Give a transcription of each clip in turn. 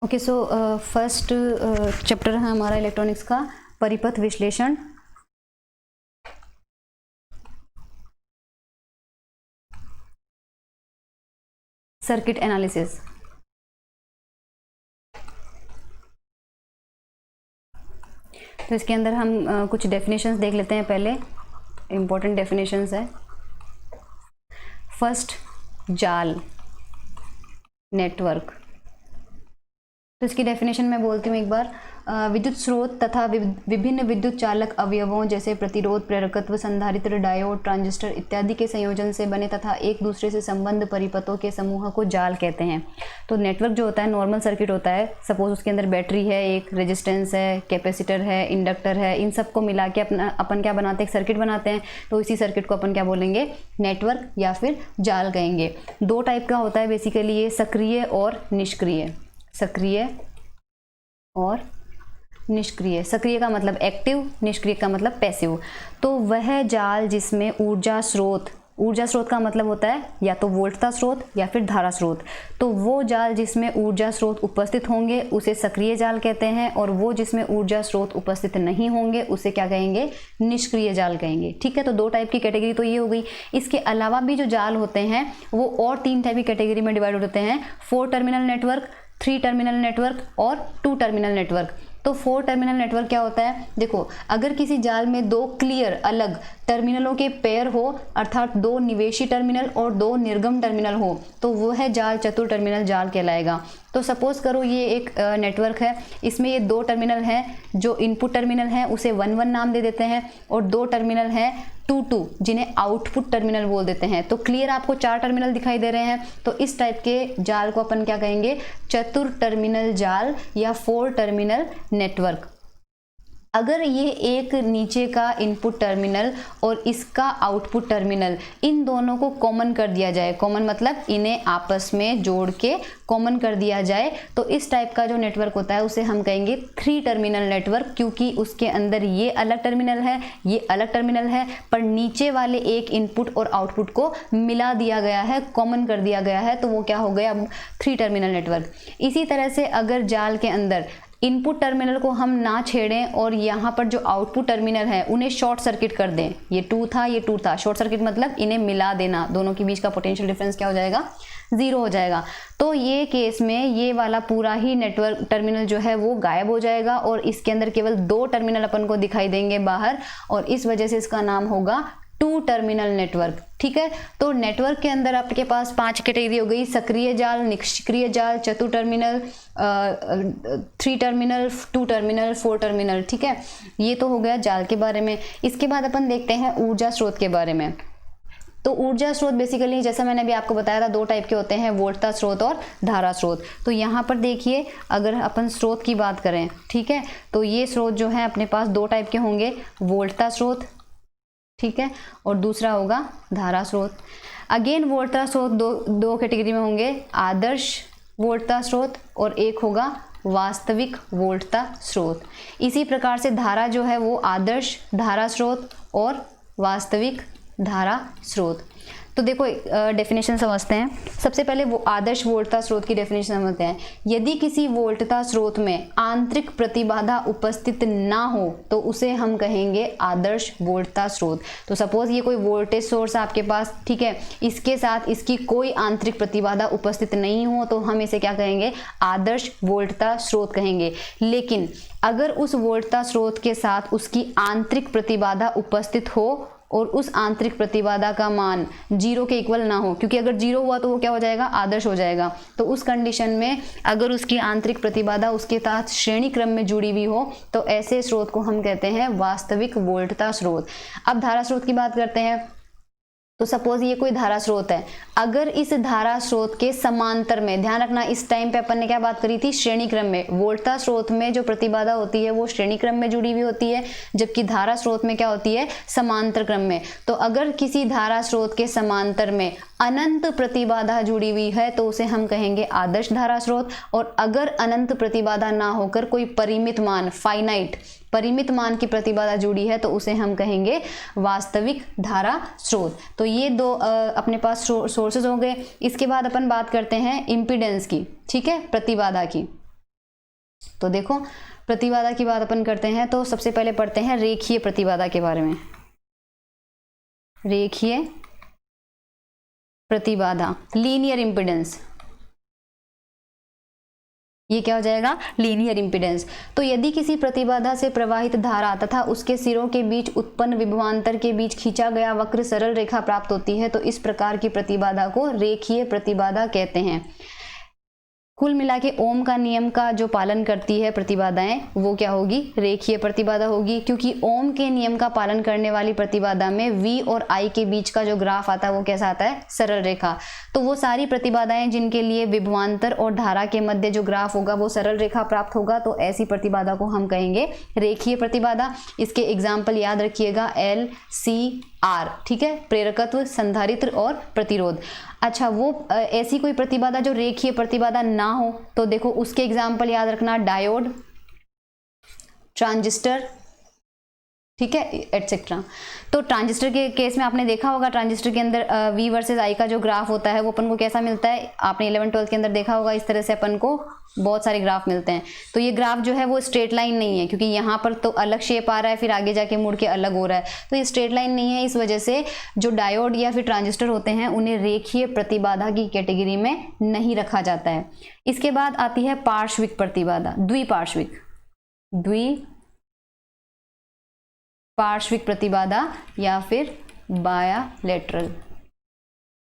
Okay, so first chapter है हमारा electronics का परिपथ विश्लेषण। Circuit analysis. तो इसके अंदर हम कुछ डेफिनेशंस देख लेते हैं। पहले इम्पोर्टेंट डेफिनेशंस है। फर्स्ट, जाल, नेटवर्क। तो इसकी डेफिनेशन मैं बोलती हूँ एक बार। विद्युत स्रोत तथा विभिन्न विद्युत चालक अवयवों जैसे प्रतिरोध, प्रेरकत्व, संधारित्र, डायोड, ट्रांजिस्टर इत्यादि के संयोजन से बने तथा एक दूसरे से संबंध परिपथों के समूह को जाल कहते हैं। तो नेटवर्क जो होता है नॉर्मल सर्किट होता है। सपोज उसके अंदर बैटरी है, एक रेजिस्टेंस है, कैपेसिटर है, इंडक्टर है, इन सबको मिला के अपन क्या बनाते हैं, एक सर्किट बनाते हैं। तो इसी सर्किट को अपन क्या बोलेंगे, नेटवर्क या फिर जाल कहेंगे। दो टाइप का होता है बेसिकली ये, सक्रिय और निष्क्रिय। सक्रिय और निष्क्रिय। सक्रिय का मतलब एक्टिव, निष्क्रिय का मतलब पैसिव। तो वह जाल जिसमें ऊर्जा स्रोत का मतलब होता है या तो वोल्टता स्रोत या फिर धारा स्रोत। तो वो जाल जिसमें ऊर्जा स्रोत उपस्थित होंगे उसे सक्रिय जाल कहते हैं, और वो जिसमें ऊर्जा स्रोत उपस्थित नहीं होंगे उसे क्या कहेंगे, निष्क्रिय जाल कहेंगे। ठीक है, तो दो टाइप की कैटेगरी तो ये हो गई। इसके अलावा भी जो जाल होते हैं वो और तीन टाइप की कैटेगरी में डिवाइड होते हैं। 4 टर्मिनल नेटवर्क, 3 टर्मिनल नेटवर्क और 2 टर्मिनल नेटवर्क। तो 4 टर्मिनल नेटवर्क क्या होता है, देखो अगर किसी जाल में दो क्लियर अलग टर्मिनलों के पेयर हो, अर्थात 2 निवेशी टर्मिनल और 2 निर्गम टर्मिनल हो, तो वह जाल चतुर टर्मिनल जाल कहलाएगा। तो सपोज करो ये एक नेटवर्क है, इसमें ये 2 टर्मिनल हैं। जो इनपुट टर्मिनल हैं उसे 1 1 नाम दे देते हैं, और 2 टर्मिनल हैं 2 2 जिन्हें आउटपुट टर्मिनल बोल देते हैं। तो क्लियर आपको 4 टर्मिनल दिखाई दे रहे हैं। तो इस टाइप के जाल को अपन क्या कहेंगे, चतुर टर्मिनल जाल या 4 टर्मिनल नेटवर्क। अगर ये एक नीचे का इनपुट टर्मिनल और इसका आउटपुट टर्मिनल, इन दोनों को कॉमन कर दिया जाए, कॉमन मतलब इन्हें आपस में जोड़ के कॉमन कर दिया जाए, तो इस टाइप का जो नेटवर्क होता है उसे हम कहेंगे 3 टर्मिनल नेटवर्क। क्योंकि उसके अंदर ये अलग टर्मिनल है, ये अलग टर्मिनल है, पर नीचे वाले एक इनपुट और आउटपुट को मिला दिया गया है, कॉमन कर दिया गया है, तो वो क्या हो गया, 3 टर्मिनल नेटवर्क। इसी तरह से अगर जाल के अंदर इनपुट टर्मिनल को हम ना छेड़ें और यहाँ पर जो आउटपुट टर्मिनल है उन्हें शॉर्ट सर्किट कर दें, ये 2 था, ये 2 था, शॉर्ट सर्किट मतलब इन्हें मिला देना, दोनों के बीच का पोटेंशियल डिफरेंस क्या हो जाएगा, 0 हो जाएगा। तो ये केस में ये वाला पूरा ही नेटवर्क टर्मिनल जो है वो गायब हो जाएगा, और इसके अंदर केवल 2 टर्मिनल अपन को दिखाई देंगे बाहर, और इस वजह से इसका नाम होगा 2 टर्मिनल नेटवर्क। ठीक है, तो नेटवर्क के अंदर आपके पास 5 कैटेगरी हो गई, सक्रिय जाल, निष्क्रिय जाल, चतुर टर्मिनल, 3 टर्मिनल, 2 टर्मिनल, 4 टर्मिनल। ठीक है, ये तो हो गया जाल के बारे में। इसके बाद अपन देखते हैं ऊर्जा स्रोत के बारे में। तो ऊर्जा स्रोत बेसिकली जैसा मैंने अभी आपको बताया था 2 टाइप के होते हैं, वोल्टता स्रोत और धारा स्रोत। तो यहाँ पर देखिए अगर अपन स्रोत की बात करें, ठीक है, तो ये स्रोत जो है अपने पास 2 टाइप के होंगे, वोल्टता स्रोत, ठीक है, और दूसरा होगा धारा स्रोत। अगेन वोल्टता स्रोत दो कैटेगरी में होंगे, आदर्श वोल्टता स्रोत और एक होगा वास्तविक वोल्टता स्रोत। इसी प्रकार से धारा जो है वो आदर्श धारा स्रोत और वास्तविक धारा स्रोत। तो देखो डेफिनेशन समझते हैं। सबसे पहले वो आदर्श वोल्टता स्रोत की डेफिनेशन समझते हैं। यदि किसी वोल्टता स्रोत में आंतरिक प्रतिबाधा उपस्थित ना हो तो उसे हम कहेंगे आदर्श वोल्टता स्रोत। तो सपोज ये कोई वोल्टेज सोर्स है आपके पास, ठीक है, इसके साथ इसकी कोई आंतरिक प्रतिबाधा उपस्थित नहीं हो तो हम इसे क्या कहेंगे, आदर्श वोल्टता स्रोत कहेंगे। लेकिन अगर उस वोल्टता स्रोत के साथ उसकी आंतरिक प्रतिबाधा उपस्थित हो और उस आंतरिक प्रतिबाधा का मान 0 के इक्वल ना हो, क्योंकि अगर 0 हुआ तो वो क्या हो जाएगा, आदर्श हो जाएगा। तो उस कंडीशन में अगर उसकी आंतरिक प्रतिबाधा उसके साथ श्रेणी क्रम में जुड़ी हुई हो तो ऐसे स्रोत को हम कहते हैं वास्तविक वोल्टता स्रोत। अब धारा स्रोत की बात करते हैं। तो सपोज ये कोई धारा स्रोत है, अगर इस धारा स्रोत के समांतर में, ध्यान रखना इस टाइम पे अपन ने क्या बात करी थी, श्रेणी क्रम में। वोल्टता स्रोत में जो प्रतिबाधा होती है वो श्रेणी क्रम में जुड़ी हुई होती है, जबकि धारा स्रोत में क्या होती है, समांतर क्रम में। तो अगर किसी धारा स्रोत के समांतर में अनंत प्रतिबाधा जुड़ी हुई है तो उसे हम कहेंगे आदर्श धारा स्रोत, और अगर अनंत प्रतिबाधा ना होकर कोई परिमित मान, फाइनाइट परिमित मान की प्रतिबाधा जुड़ी है तो उसे हम कहेंगे वास्तविक धारा स्रोत। तो ये 2 अपने पास सोर्सेज हो गए। इसके बाद अपन बात करते हैं इम्पीडेंस की, ठीक है, प्रतिबाधा की। तो देखो प्रतिबाधा की बात अपन करते हैं तो सबसे पहले पढ़ते हैं रेखीय प्रतिबाधा के बारे में। रेखीय प्रतिबाधा, लीनियर इम्पीडेंस, ये क्या हो जाएगा, लीनियर इम्पीडेंस। तो यदि किसी प्रतिबाधा से प्रवाहित धारा तथा उसके सिरों के बीच उत्पन्न विभवांतर के बीच खींचा गया वक्र सरल रेखा प्राप्त होती है तो इस प्रकार की प्रतिबाधा को रेखीय प्रतिबाधा कहते हैं। कुल मिला के ओम का नियम का जो पालन करती है प्रतिबाधाएं वो क्या होगी, रेखीय प्रतिबाधा होगी, क्योंकि ओम के नियम का पालन करने वाली प्रतिबाधा में V और I के बीच का जो ग्राफ आता है वो कैसा आता है, सरल रेखा। तो वो सारी प्रतिबाधाएं जिनके लिए विभवांतर और धारा के मध्य जो ग्राफ होगा वो सरल रेखा प्राप्त होगा, तो ऐसी प्रतिबाधा को हम कहेंगे रेखीय प्रतिबाधा। इसके एग्जाम्पल याद रखिएगा L, C, R, ठीक है, प्रेरकत्व, संधारित्र और प्रतिरोध। अच्छा, वो ऐसी कोई प्रतिबाधा जो रेखीय प्रतिबाधा ना हो तो देखो उसके एग्जाम्पल याद रखना, डायोड, ट्रांजिस्टर, ठीक है, एटसेट्रा। तो ट्रांजिस्टर के केस में आपने देखा होगा, ट्रांजिस्टर के अंदर V वर्सेस I का जो ग्राफ होता है वो अपन को कैसा मिलता है, आपने 11th-12th के अंदर देखा होगा, इस तरह से अपन को बहुत सारे ग्राफ मिलते हैं। तो ये ग्राफ जो है वो स्ट्रेट लाइन नहीं है, क्योंकि यहाँ पर तो अलग शेप आ रहा है, फिर आगे जाके मुड़ के अलग हो रहा है, तो ये स्ट्रेट लाइन नहीं है। इस वजह से जो डायोड या फिर ट्रांजिस्टर होते हैं उन्हें रेखीय प्रतिबाधा की कैटेगरी में नहीं रखा जाता है। इसके बाद आती है पार्श्विक प्रतिबाधा, पार्श्विक प्रतिबाधा या फिर बायलैटरल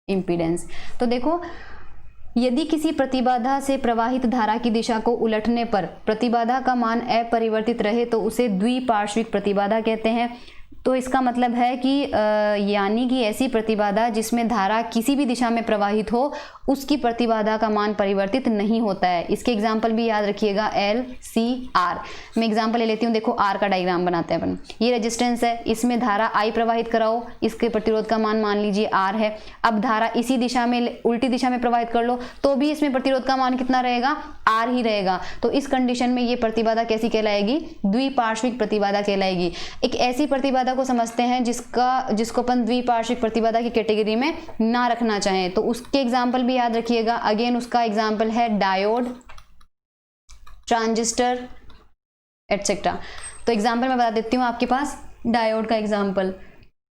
इम्पीडेंस। तो देखो यदि किसी प्रतिबाधा से प्रवाहित धारा की दिशा को उलटने पर प्रतिबाधा का मान अपरिवर्तित रहे तो उसे द्विपार्श्विक प्रतिबाधा कहते हैं। तो इसका मतलब है कि यानी कि ऐसी प्रतिबाधा जिसमें धारा किसी भी दिशा में प्रवाहित हो उसकी प्रतिबाधा का मान परिवर्तित नहीं होता है। इसके एग्जाम्पल भी याद रखिएगा, L, C, R। मैं एग्जाम्पल ले लेती हूँ, देखो R का डायग्राम बनाते हैं अपन। ये रेजिस्टेंस है, इसमें धारा I प्रवाहित कराओ, इसके प्रतिरोध का मान लीजिए R है। अब धारा इसी दिशा में उल्टी दिशा में प्रवाहित कर लो तो भी इसमें प्रतिरोध का मान कितना रहेगा, R ही रहेगा। तो इस कंडीशन में ये प्रतिबाधा कैसी कहलाएगी, द्विपार्श्विक प्रतिबाधा कहलाएगी। एक ऐसी प्रतिबाधा को समझते हैं जिसको अपन द्विपार्श्विक प्रतिबाधा की कैटेगरी में ना रखना चाहें, तो उसके एग्जाम्पल भी याद रखिएगा। अगेन उसका एग्जाम्पल है डायोड, ट्रांजिस्टर, एटसेट्रा। तो एग्जाम्पल मैं बता देती हूँ आपके पास, डायोड का एग्जाम्पल।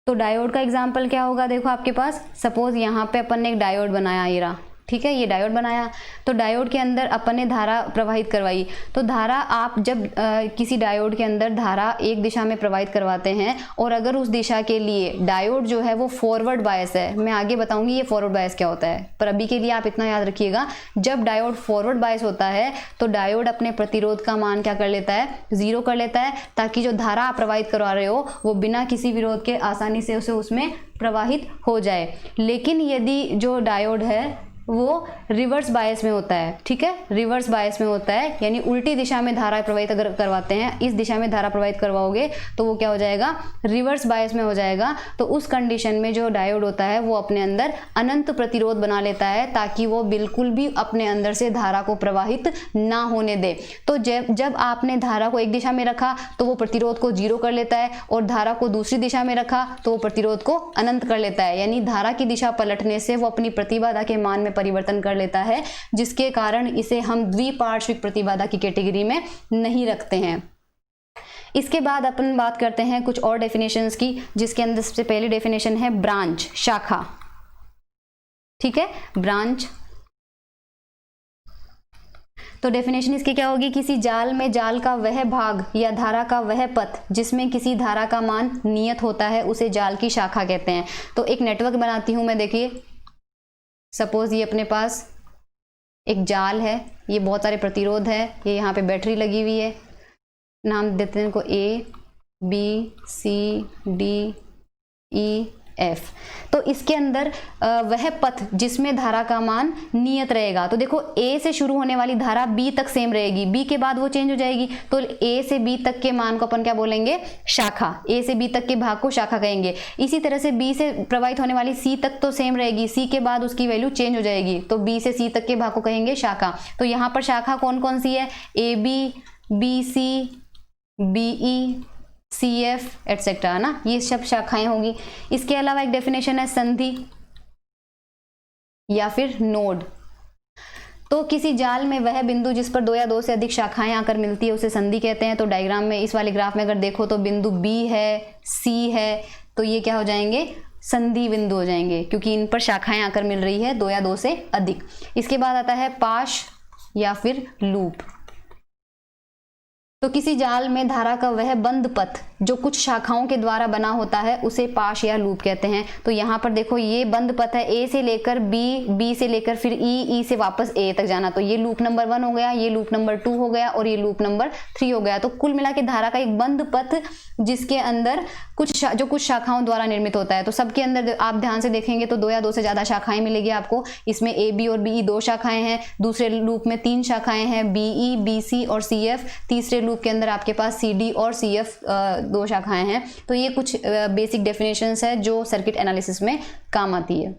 तो डायोड का एग्जाम्पल क्या होगा, देखो आपके पास सपोज यहाँ पे अपन ने एक डायोड बनाया, ये रहा, ठीक है, ये डायोड बनाया। तो डायोड के अंदर अपन ने धारा प्रवाहित करवाई। तो धारा आप जब किसी डायोड के अंदर धारा एक दिशा में प्रवाहित करवाते हैं और अगर उस दिशा के लिए डायोड जो है वो फॉरवर्ड बायस है, मैं आगे बताऊंगी ये फॉरवर्ड बायस क्या होता है, पर अभी के लिए आप इतना याद रखिएगा, जब डायोड फॉरवर्ड बायस होता है तो डायोड अपने प्रतिरोध का मान क्या कर लेता है, 0 कर लेता है, ताकि जो धारा आप प्रवाहित करवा रहे हो वो बिना किसी विरोध के आसानी से उसे उसमें प्रवाहित हो जाए। लेकिन यदि जो डायोड है वो रिवर्स बायस में होता है, ठीक है, रिवर्स बायस में होता है, यानी उल्टी दिशा में धारा प्रवाहित अगर करवाते हैं, इस दिशा में धारा प्रवाहित करवाओगे तो वो क्या हो जाएगा, रिवर्स बायस में हो जाएगा। तो उस कंडीशन में जो डायोड होता है वो अपने अंदर अनंत प्रतिरोध बना लेता है ताकि वो बिल्कुल भी अपने अंदर से धारा को प्रवाहित ना होने दे। तो जब आपने धारा को एक दिशा में रखा तो वो प्रतिरोध को 0 कर लेता है, और धारा को दूसरी दिशा में रखा तो वो प्रतिरोध को अनंत कर लेता है, यानी धारा की दिशा पलटने से वो अपनी प्रतिबाधा के मान में परिवर्तन कर लेता है, जिसके कारण इसे हम द्विपार्श्विक प्रतिबाधा की कैटेगरी में नहीं रखते हैं। इसके बाद अपन बात करते हैं कुछ और डेफिनेशंस की, जिसके अंदर सबसे पहली डेफिनेशन है ब्रांच, शाखा, ठीक है, ब्रांच। तो डेफिनेशन इसकी क्या होगी, किसी जाल में जाल का वह भाग या धारा का वह पथ जिसमें किसी धारा का मान नियत होता है उसे जाल की शाखा कहते हैं। तो एक नेटवर्क बनाती हूं मैं, देखिए सपोज ये अपने पास एक जाल है, ये बहुत सारे प्रतिरोध है, ये यहाँ पे बैटरी लगी हुई है, नाम देते हैं इनको A, B, C, D, E, F। तो इसके अंदर वह पथ जिसमें धारा का मान नियत रहेगा। तो देखो A से शुरू होने वाली धारा B तक सेम रहेगी, B के बाद वो चेंज हो जाएगी, तो A से B तक के मान को अपन क्या बोलेंगे, शाखा, A से B तक के भाग को शाखा कहेंगे। इसी तरह से B से प्रवाहित होने वाली C तक तो सेम रहेगी, C के बाद उसकी वैल्यू चेंज हो जाएगी, तो B से C तक के भाग को कहेंगे शाखा। तो यहाँ पर शाखा कौन कौन सी है, AB, BC, BE, CF etcetera, है ना, ये सब शाखाएं होगी। इसके अलावा एक डेफिनेशन है संधि या फिर नोड। तो किसी जाल में वह बिंदु जिस पर 2 या 2 से अधिक शाखाएं आकर मिलती है उसे संधि कहते हैं। तो डायग्राम में, इस वाले ग्राफ में अगर देखो तो बिंदु B है, C है, तो ये क्या हो जाएंगे, संधि बिंदु हो जाएंगे, क्योंकि इन पर शाखाएं आकर मिल रही है 2 या 2 से अधिक। इसके बाद आता है पाश या फिर लूप। तो किसी जाल में धारा का वह बंद पथ जो कुछ शाखाओं के द्वारा बना होता है उसे पाश या लूप कहते हैं। तो यहाँ पर देखो ये बंद पथ है, ए से लेकर बी, बी से लेकर फिर ई, ई से वापस ए तक जाना। तो ये लूप नंबर 1 हो गया, ये लूप नंबर 2 हो गया और ये लूप नंबर 3 हो गया। तो कुल मिला के धारा का एक बंद पथ जिसके अंदर कुछ शाखाओं द्वारा निर्मित होता है। तो सबके अंदर आप ध्यान से देखेंगे तो 2 या 2 से ज्यादा शाखाएं मिलेगी आपको। इसमें ए बी और बी 2 शाखाएं हैं, दूसरे लूप में 3 शाखाएं हैं, बी ई, बी सी और सी एफ। तीसरे लूप के अंदर आपके पास सी डी और सी एफ 2 शाखाएं हैं। तो ये कुछ बेसिक डेफिनेशंस है जो सर्किट एनालिसिस में काम आती है।